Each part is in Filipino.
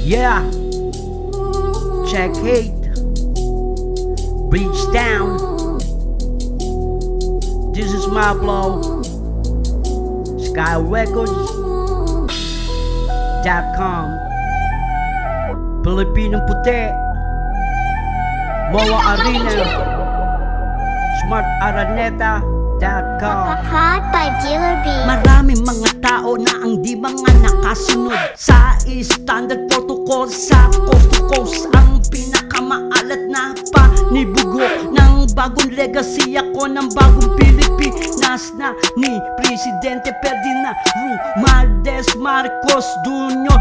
Yeah, check hate, bridge down. This is my blow. SkyRecords.com. Pilipinong puti, Moa Arena, SmartAraneta.com. Hot by Dealer B. Maraming mga tao na ang di mga nakasunod sa standard protocol sa coast to coast. Ang pinakamaalat na panibugo ng bagong legacy ako ng bagong Pilipinas na ni Presidente Ferdinand Romualdez Marcos Jr.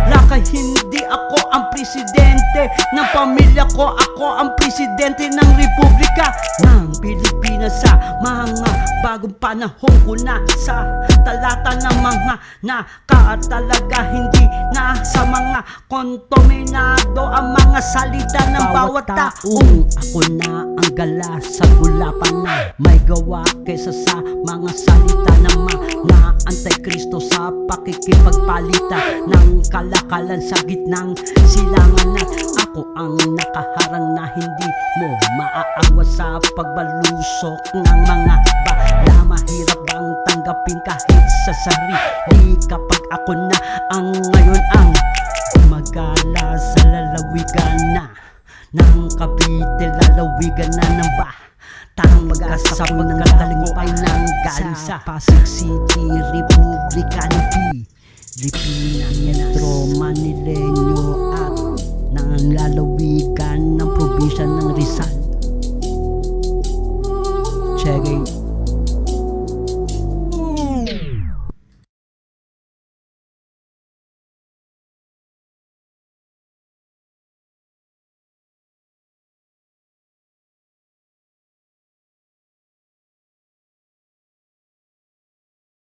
Lakay hindi ako ang presidente ng pamilya ko, ako ang presidente ng Republika ng Pilipinas. Sa mga bagong panahon ko na sa talata ng mga nakatalaga, hindi na sa mga kontaminado ang mga salita ng bawat taong. Ako na ang gala sa gulapan na may gawa kaysa sa mga salita ng mga antikristo sa pakikipagpalita ng kalakalan sa gitnang silangan. At ako ang nakaharang na hindi mo maaawa sa pagbalusok ng mga bala. Mahirap bang tanggapin kahit sa sarili kapag ako na ang ngayon ang gumagala sa lalawigan na ng Cavite, lalawigan na ng Batang Pag-asa po ng talinguay ng galing sa Pasig City, Republika ng Pilipinas, Metro Manileño at ng lalawigan ng probinsya ng Rizal.